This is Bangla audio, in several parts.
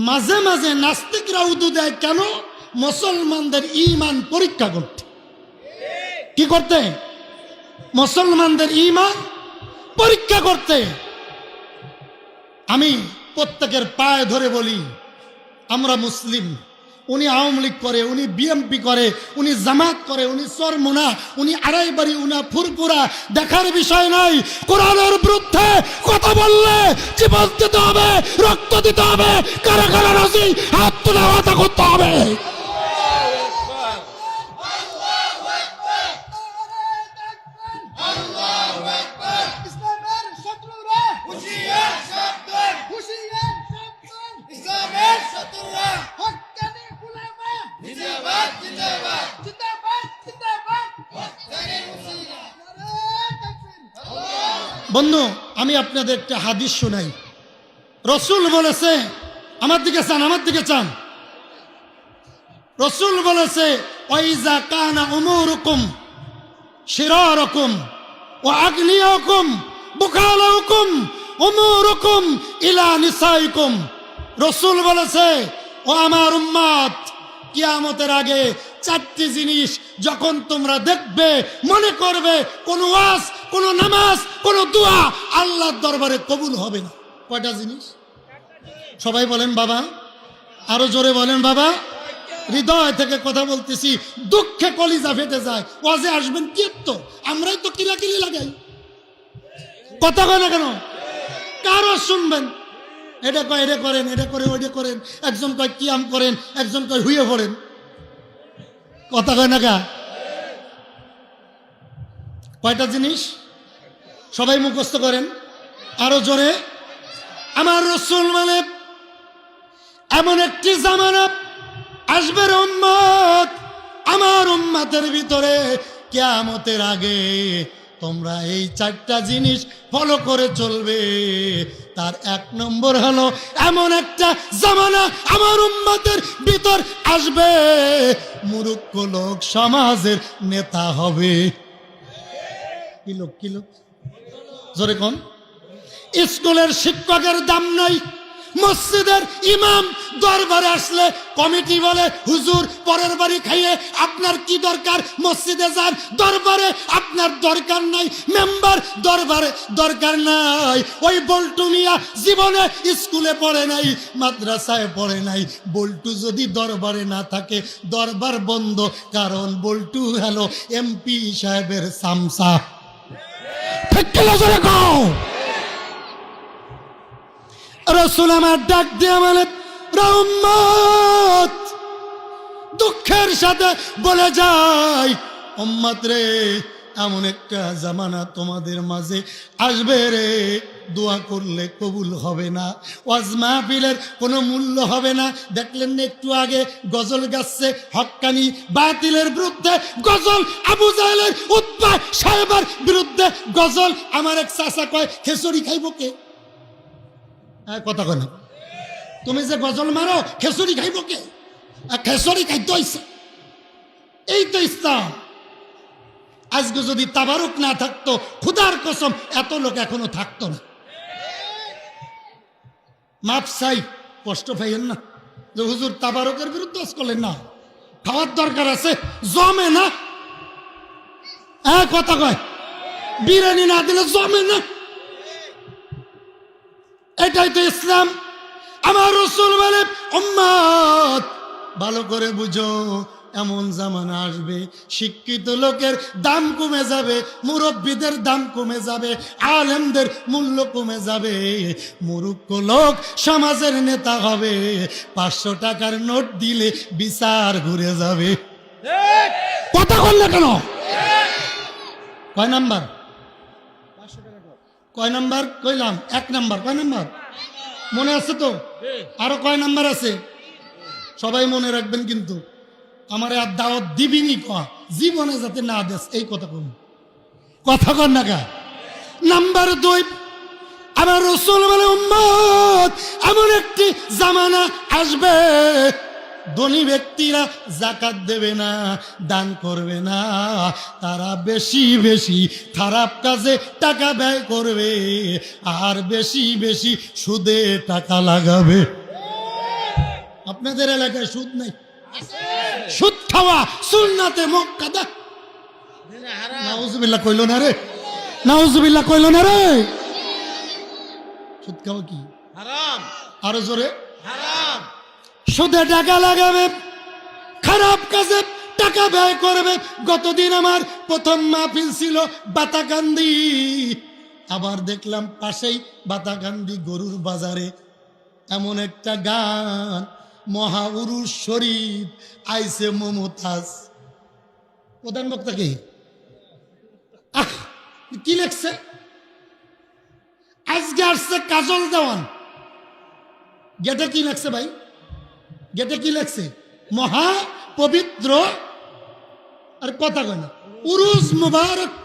মাঝে মাঝে নাস্তিকরা উদু দেয় কেন? মুসলমানদের ঈমান পরীক্ষা করতে। কি করতে? মুসলমানদের ঈমান পরীক্ষা করতে। আমি প্রত্যেকের পায়ে ধরে বলি, আমরা মুসলিম। উনি আওয়ামী লীগ করে, উনি বিএমপি করে, উনি জামাত করে, উনি চরমোনা, উনি আড়াইবাড়ি, উনি ফুরপুরা, দেখার বিষয় নাই। কোরআনের বিরুদ্ধে কথা বললে জীবন দিতে হবে, রক্ত দিতে হবে, কারা কারা রাজি হাত তুলে আওয়াজ করতে হবে। বন্ধু, আমি আপনাদের একটা হাদিস শোনাই। রসুল বলেছে, আমার দিকে চান, আমার দিকে চান। রসুল বলেছে, ওয়াইজা কানা উমুরুকুম শিরারুকুম ওয়া আগনিয়াকুম বুখালাকুম উমুরুকুম ইলা নিসাইকুম। রসুল বলেছে, ও আমার উম্মত, কিয়ামতের আগে চারটি জিনিস যখন তোমরা দেখবে, মনে করবে কোন ওয়াজ, কোন নামাজ, কোন দোয়া আল্লাহর দরবারে কবুল হবে না। কয়টা জিনিস? সবাই বলেন বাবা, আরো জোরে বলেন বাবা। হৃদয় থেকে কথা বলতেছি, দুঃখে কলিজা ফেটে যায়। ওয়াজে আসবেন কি তো, আমরাই তো কিলাকিলি লাগাই। কথা কয় না কেন? কারো শুনবেন, এটা কয় এটা করেন, এটা করে ওইটা করেন, একজন কয় কিয়াম করেন, একজন কয় হুইয়ে পড়েন। কথা কয় না কা? কয়টা জিনিস সবাই মুখস্থ করেন আরো জোরে। আমার রাসূল মানে এমন একটি জামানা আসবে রে উম্মত, আমার উম্মতের ভিতরে কিয়ামতের আগে তোমরা এই চারটা জিনিস ফলো করে চলবে। তার এক নম্বর হলো, এমন একটা জামানা আমার উম্মতের ভিতর আসবে, মূর্খ লোক সমাজের নেতা হবে। কি লোক? কি লোক? জোরে কোন? স্কুলের শিক্ষকের দাম নাই, মসজিদের ইমাম দরবারে আসলে কমিটি বলে, হুজুর পরের বাড়ি খাইয়ে আপনার কি দরকার, মসজিদে যান। দরবারে আপনার দরকার নাই, মেম্বার দরবারে দরকার নাই। ওই বল্টু মিয়া জীবনে স্কুলে পড়ে নাই, মাদ্রাসায় পড়ে নাই। বল্টু যদি দরবারে না থাকে, দরবার বন্ধ, কারণ বল্টু হলো এমপি সাহেবের সামসা। ঠিক কি জোরে কও? রাসূল আমার ডাক দিয়ে মানে, উম্মত, দুঃখের সাথে বলে যাই, উম্মত রে, এমন একটা জামানা তোমাদের মাঝে আসবে রে, দোয়া করলে কবুল হবে না, ওয়াজ মাহফিলের কোনো মূল্য হবে না। দেখলেন না একটু আগে গজল গাচ্ছে, হক্কানি বাতিলের বিরুদ্ধে গজল, আবু জাহেলের উতবা সাহেবের বিরুদ্ধে গজল। আমার এক চাচা কয়, খেচুড়ি খাইব কে? কথা কয় না, তুমি যে গজল মারো, খেচুড়ি খাইব কে? খেচুড়ি খাইতে হইছে। এই তো ইসলাম। আজকে যদি তাবারুক না থাকতো, খুদার কসম এত লোক এখনো থাকতো না। মাপ চাই, কষ্ট পাইয়েন না যে হুজুর তাবারুকের বিরুদ্ধে করলেন না, খাওয়ার দরকার আছে, জমে না। কথা কয়, বিরিয়ানি না দিলে জমে না। এটাই তো ইসলাম। আমার রাসূল বলে, উম্মত ভালো করে বুঝো, এমন জামানা আসবে, শিক্ষিত লোকের দাম কমে যাবে, মুরব্বীদের দাম কমে যাবে, আলেমদের মূল্য কমে যাবে, মূর্খ লোক সমাজের নেতা হবে। 500 টাকার নোট দিলে বিচার ঘুরে যাবে। কথা বললে কেন? কয় নাম্বার? কয় নাম্বার কইলাম? 1 নাম্বার। কয় নাম্বার মনে আছে তো? আরো কয় নাম্বার আছে? সবাই মনে রাখবেন কিন্তু। আমার আর দাওয়াত দিবিনি জীবনে যাতে না দেশ, এই কথা কম। কথা কর না কা? নাম্বার 2, আমার রাসূল বলে, উম্মত এমন একটি জামানা আসবে, ধনী ব্যক্তিরা যাকাত দেবে না, দান করবে না, তারা বেশি বেশি খারাপ কাজে টাকা ব্যয় করবে, আর বেশি বেশি সুদে টাকা লাগাবে। আপনাদের এলাকায় সুদ নাই? সুদ খাওয়া সুন্নাতে মুআক্কাদা। নাউজুবিল্লাহ কইল না রে, নাউজুবিল্লাহ কইল না রে। সুদ খাওয়া কি হারাম? আরো জোরে হারাম। সুদে টাকা লাগাবে, খারাপ কাজে টাকা ব্যয় করবে। গতদিন আমার প্রথম মাহফিল ছিল বাতাকান্দি, আবার দেখলাম পাশেই বাতাকান্দি গরুর বাজারে এমন একটা গান, মহাউরুস শরীফ আইসে মমতাজ। প্রধান বক্তা কি কি লেখছে? আজকে আসছে কাজল দেওয়ান। গেটে কি লেখছে ভাই? গেটে কি লেখছে? মহা পবিত্র, আর কথা কয় না, উরুস মুবারক।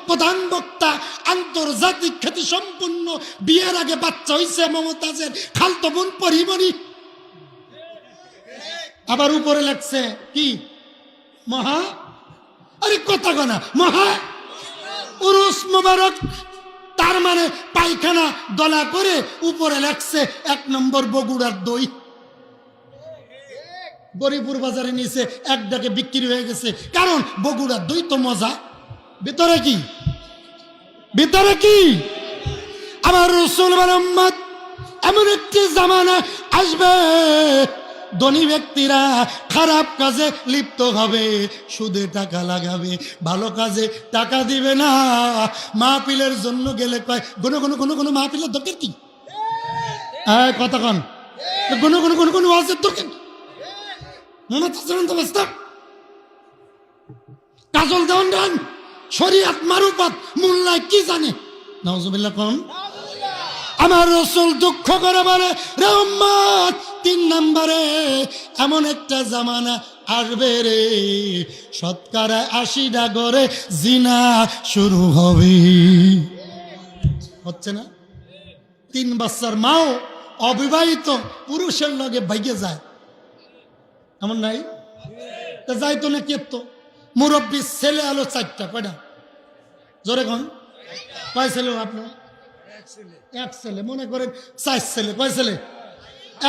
প্রধান বক্তা আন্তর্জাতিক খ্যাতি সম্পন্ন, বিয়ের আগে বাচ্চা হইছে মমতাজের খালতো বোন পরিমণি। আবার উপরে লেখছে কি? মহা, আরে কথা কয় না, মহা উরুস মুবারক। তার মানে পায়খানা দলা করে উপরে লেখছে 1 নম্বর বগুড়ার দই। গরিপুর বাজারে নিচে এক ডাকে বিক্রি হয়ে গেছে, কারণ বগুড়ার দই তো মজা। ভিতরে কি? ভিতরে কি? আমার রাসূল মুহাম্মদ, এমন একটি জামানা আসবে ধনী ব্যক্তিরা খারাপ কাজে লিপ্ত হবে, সুদে টাকা লাগাবে, ভালো কাজে টাকা দিবে না। মাহফিলের জন্য গেলে কয় কোনো মাহফিলের দরকার কি? কথা কন, কোনো ওয়াজের দরকার কি? কাজল দেওয়ান রান শরীয়ত মারুফাত মোল্লায় কি জানে? নাউজুবিল্লাহ কোন? আমার রাসূল দুঃখ করে বলে, রে উম্মত, 3 নম্বরে এমন একটা জামানা আসবে রে, শতকরা 80টা করে জিনা শুরু হবে। হচ্ছে না? 3 বাচ্চার মাও অবিবাহিত পুরুষের লগে ভাইগে যায়, এমন নাই? তা যাইতো না কেতো। মুরব্বী ছেলে আলো 4টা, কয়টা? জোরে কোন? কয় ছেলে আপনার? 1 ছেলে। মনে করেন 4 ছেলে। কয় ছেলে?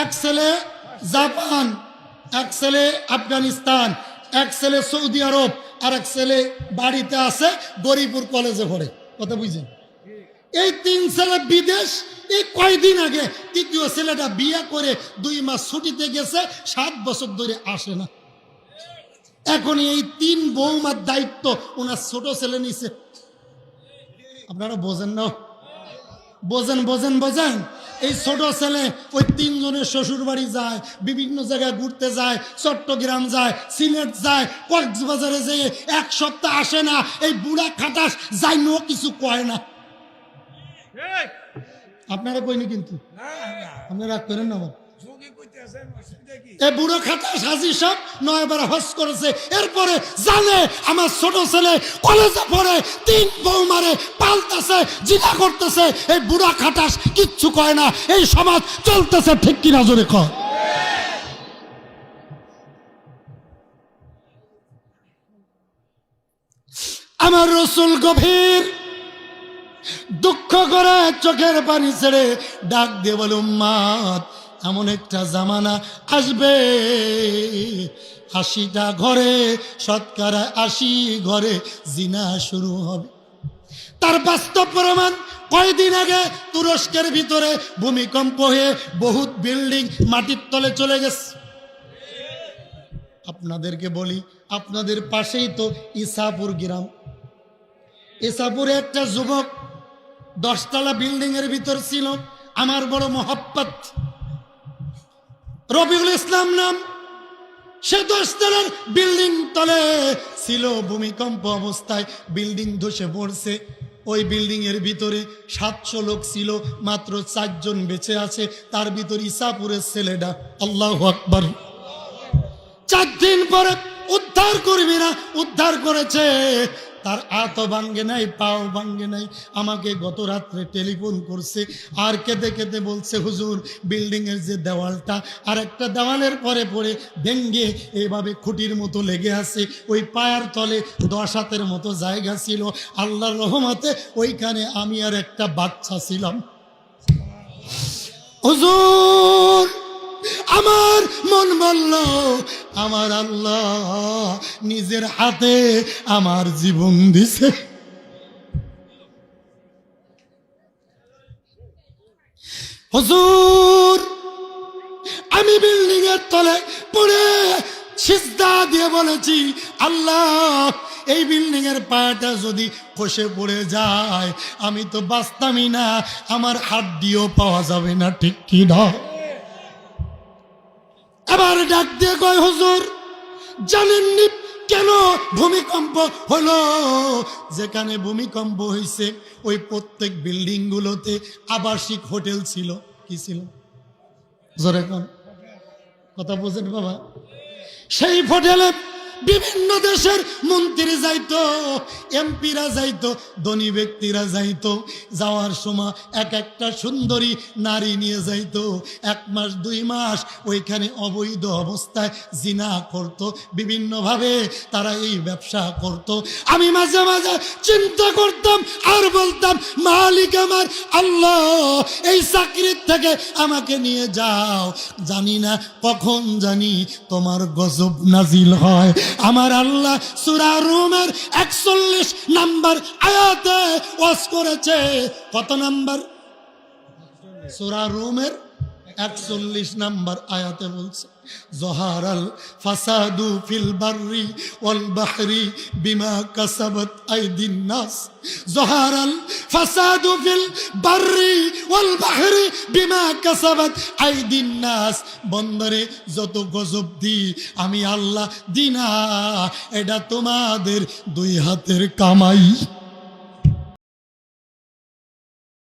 1 ছেলে জাপান, 1 ছেলে আফগানিস্তান, 1 ছেলে সৌদি আরব, আর 1 ছেলে বাড়িতে আছে গরিপুর কলেজে পড়ে। কথা বুঝছেন? এই 3 ছেলে বিদেশ। এই কয়দিন আগে 3য় ছেলেটা বিয়ে করে 2 মাস ছুটিতে গেছে, 7 বছর ধরে আসে না। এখন এই 3 বৌমার দায়িত্ব ওনার ছোট ছেলে নিছে। আপনারা বোঝেন না? বোঝেন। এই ছোট ছেলে ওই 3 জনের শ্বশুর বাড়ি যায়, বিভিন্ন জায়গায় ঘুরতে যায়, চট্টগ্রাম যায়, সিলেট যায়, কক্সবাজারে যেয়ে 1 সপ্তাহ আসে না। এই বুড়া খাটাস যাই নো কিছু কয় না। আপনারা কইনি কিন্তু, আপনারা রাগ করেন না। এই বুড়ো খাটাস হাজি সব 9 বার হজ করেছে, এরপরে জানে আমার ছোট ছেলে কলেজে পড়ে 3 বৌমারে পালতেছে, জিনা করতেছে। এই বুড়া খাটাস কিচ্ছু কয় না। এই সমাজ চলতেছে ঠিক কিনা জোরে কয়? আমার রাসূল গভীর দুঃখ করে চোখের পানি ছেড়ে ডাক দিয়ে বলে, উম্মত, এমন একটা জামানা আসবে 80টা ঘরে, শতকরা 80 ঘরে জিনা শুরু হবে। তার বাস্তব প্রমাণ কয়েকদিন আগে তুরস্কের ভিতরে ভূমিকম্প হয়ে বহুত বিল্ডিং মাটির তলে চলে গেছে। আপনাদেরকে বলি, আপনাদের পাশেই তো ইসাপুর গ্রাম। ইসাপুরে একটা যুবক 10 তলা বিল্ডিং এর ভিতর ছিল, আমার বড় মহব্বত, রবিউল ইসলাম নাম। সে 10 তলার বিল্ডিং তলে ছিল, ভূমিকম্প অবস্থায় বিল্ডিং ধসে পড়ছে। ওই বিল্ডিং এর ভিতরে 700 লোক ছিল, মাত্র 4 জন বেঁচে আছে, তার ভিতর ইসাপুরের ছেলেটা। আল্লাহু আকবার। 4 দিন পরে উদ্ধার কর্মীরা উদ্ধার করেছে। তার হাতও ভাঙ্গে নাই, পাও ভাঙ্গে নাই। আমাকে গত রাত্রে টেলিফোন করছে, আর কেঁদে কেঁদে বলছে, হুজুর, বিল্ডিং এর যে দেওয়ালটা আর একটা দেওয়ালের পরে পরে ভেঙ্গে এইভাবে খুঁটির মতো লেগে আছে, ওই পায়ের তলে 10 হাতের মতো জায়গা ছিল। আল্লাহর রহমতে ওইখানে আমি আর একটা বাচ্চা ছিলাম। হুজুর, আমার মন বলল আমার আল্লাহ নিজের হাতে আমার জীবন দিছে। হুজুর আমি বিল্ডিং এর তলে পড়ে সিজদা দিয়ে বলেছি আল্লাহ এই বিল্ডিং এর পায়াটা যদি খসে পড়ে যায় আমি তো বাঁচতামই না, আমার হাড্ডিও পাওয়া যাবে না, ঠিক কি না? এবার ডাক দিয়ে কয় হুজুর জানেননি কেন ভূমিকম্প হলো? যেখানে ভূমিকম্প হয়েছে ওই প্রত্যেক বিল্ডিং গুলোতে আবাসিক হোটেল ছিল। কি ছিল? জোরে কোন কথা বোঝেন বাবা? সেই হোটেলে বিভিন্ন দেশের মন্ত্রী যাইতো, এমপিরা যাইতো, ধনী ব্যক্তিরা যাইতো। যাওয়ার সময় এক একটা সুন্দরী নারী নিয়ে যাইতো। 1 মাস 2 মাস ওইখানে অবৈধ অবস্থায় জিনা করত, বিভিন্নভাবে তারা এই ব্যবসা করত। আমি মাঝে মাঝে চিন্তা করতাম আর বলতাম মালিক আমার আল্লাহ এই চাকরির থেকে আমাকে নিয়ে যাও, জানি না কখন জানি তোমার গজব নাজিল হয়। আমার আল্লাহ সূরা রুমের 41 নাম্বার আয়াতে ওয়াজ করেছে। কত নাম্বার? সূরা রুমের 41 নাম্বার আয়াতে বলছে জহারাল ফাসাদু ফিল বাররি ওয়াল বাহরি বিমা কাসাবাত আইদিন নাস। জহারাল ফাসাদু ফিল বাররি ওয়াল বাহরি বিমা কাসাবাত আইদিন নাস। বন্দরে যত গজব দি আমি আল্লাহ দিনা, এটা তোমাদের 2 হাতের কামাই।